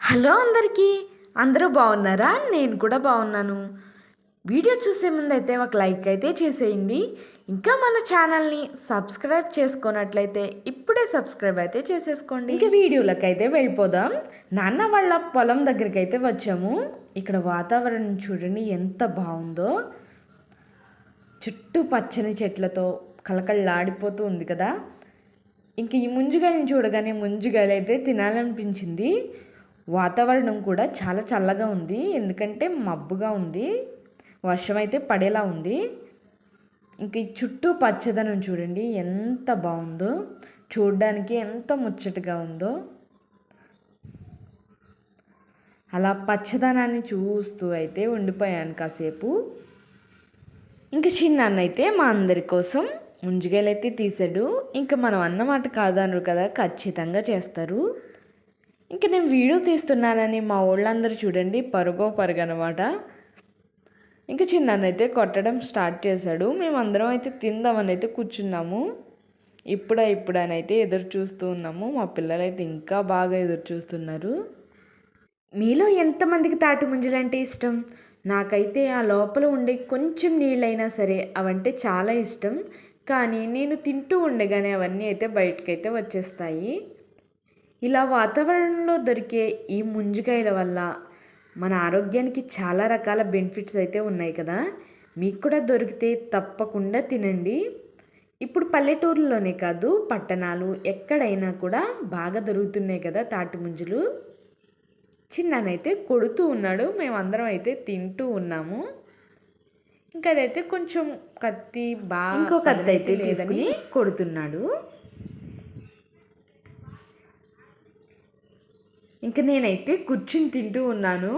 Hello అందరికీ. అందరూ బాగున్నారా? నేను కూడా బాగున్నాను. వీడియో చూసే ముందైతే ఒక లైక్ అయితే చేసేయండి. ఇంకా మన ఛానల్ని సబ్స్క్రైబ్ చేసుకున్నట్లయితే ఇప్పుడే సబ్స్క్రైబ్ అయితే చేసేసుకోండి. ఇంకా వీడియోలకు అయితే వెళ్ళిపోదాం. నాన్న వాళ్ళ పొలం దగ్గరికి అయితే వచ్చాము. ఇక్కడ వాతావరణం చూడండి ఎంత బాగుందో. చుట్టూ పచ్చని చెట్లతో కలకళ్ళాడిపోతూ ఉంది కదా. ఇంక ఈ ముంజిగాయని చూడగానే ముంజిగాయలు అయితే తినాలనిపించింది. వాతావరణం కూడా చాలా చల్లగా ఉంది, ఎందుకంటే మబ్బుగా ఉంది, వర్షం అయితే పడేలా ఉంది. ఇంక ఈ చుట్టూ పచ్చదనం చూడండి ఎంత బాగుందో, చూడడానికి ఎంత ముచ్చటగా ఉందో. అలా పచ్చదనాన్ని చూస్తూ అయితే ఉండిపోయాను కాసేపు. ఇంక చిన్నాన్న అయితే మా అందరి కోసం ముంజిగాయలు అయితే తీసాడు. ఇంకా మనం అన్నమాట కాదనరు కదా, ఖచ్చితంగా చేస్తారు. ఇంకా నేను వీడియో తీస్తున్నానని మా వాళ్ళందరూ చూడండి పరుగో పరుగనమాట. ఇంకా చిన్ననైతే కొట్టడం స్టార్ట్ చేశాడు. మేమందరం అయితే తిందామని అయితే కూర్చున్నాము. ఇప్పుడని అయితే ఎదురు చూస్తూ ఉన్నాము. మా పిల్లలైతే ఇంకా బాగా ఎదురు చూస్తున్నారు. మీలో ఎంతమందికి తాటి ముంజలు అంటే ఇష్టం? నాకైతే ఆ లోపల ఉండే కొంచెం నీళ్ళైనా సరే అవంటే చాలా ఇష్టం. కానీ నేను తింటూ ఉండగానే అవన్నీ అయితే బయటకైతే వచ్చేస్తాయి. ఇలా వాతావరణంలో దొరికే ఈ ముంజికాయల వల్ల మన ఆరోగ్యానికి చాలా రకాల బెనిఫిట్స్ అయితే ఉన్నాయి కదా. మీకు కూడా దొరికితే తప్పకుండా తినండి. ఇప్పుడు పల్లెటూరులోనే కాదు, పట్టణాలు ఎక్కడైనా కూడా బాగా దొరుకుతున్నాయి కదా తాటి ముంజలు. చిన్ననైతే కొడుతూ ఉన్నాడు, మేమందరం అయితే తింటూ ఉన్నాము. ఇంకా అదైతే కొంచెం కత్తి బాగా ఇంకో కత్తి అయితే తీసుకుని కొడుతున్నాడు. ఇంక నేనైతే కూర్చుని తింటూ ఉన్నాను.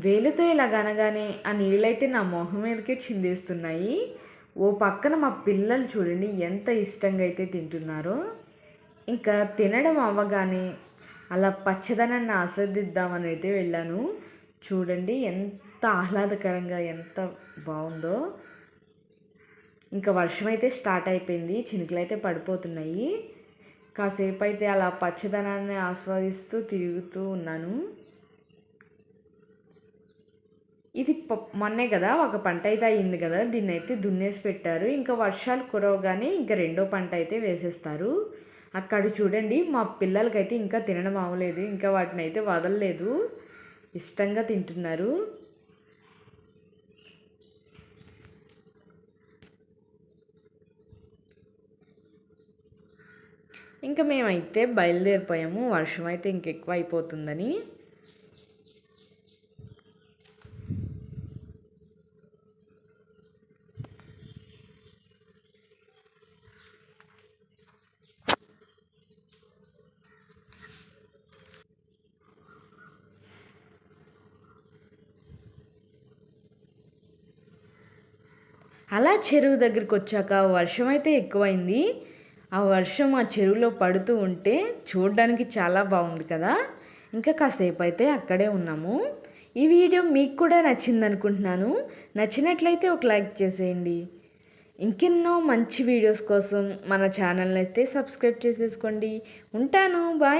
వేలుతో ఇలాగనగానే ఆ నీళ్ళైతే నా మొహం మీదకే చిందేస్తున్నాయి. ఓ పక్కన మా పిల్లలు చూడండి ఎంత ఇష్టంగా అయితే తింటున్నారో. ఇంకా తినడం అవ్వగానే అలా పచ్చదనాన్ని ఆస్వాదిద్దామని అయితే వెళ్ళాను. చూడండి ఎంత ఆహ్లాదకరంగా ఎంత బాగుందో. ఇంకా వర్షం అయితే స్టార్ట్ అయిపోయింది, చినుకులు అయితే పడిపోతున్నాయి. కాసేపు అయితే అలా పచ్చదనాన్ని ఆస్వాదిస్తూ తిరుగుతూ ఉన్నాను. ఇది మొన్నే కదా ఒక పంట అయితే అయ్యింది కదా, దీన్ని అయితే దున్నేసి పెట్టారు. ఇంకా వర్షాలు కురవగానే ఇంకా రెండో పంట అయితే వేసేస్తారు. అక్కడ చూడండి మా పిల్లలకైతే ఇంకా తినడం అవ్వలేదు, ఇంకా వాటిని అయితే వదలలేదు, ఇష్టంగా తింటున్నారు. ఇంకా మేమైతే బయలుదేరిపోయాము, వర్షం అయితే ఇంకెక్కువ అయిపోతుందని. అలా చెరువు దగ్గరికి వచ్చాక వర్షం అయితే ఎక్కువైంది. ఆ వర్షం ఆ చెరువులో పడుతూ ఉంటే చూడడానికి చాలా బాగుంది కదా. ఇంకా కాసేపు అయితే అక్కడే ఉన్నాము. ఈ వీడియో మీకు కూడా నచ్చింది అనుకుంటున్నాను. నచ్చినట్లయితే ఒక లైక్ చేసేయండి. ఇంకెన్నో మంచి వీడియోస్ కోసం మన ఛానల్ని అయితే సబ్స్క్రైబ్ చేసేసుకోండి. ఉంటాను, బాయ్.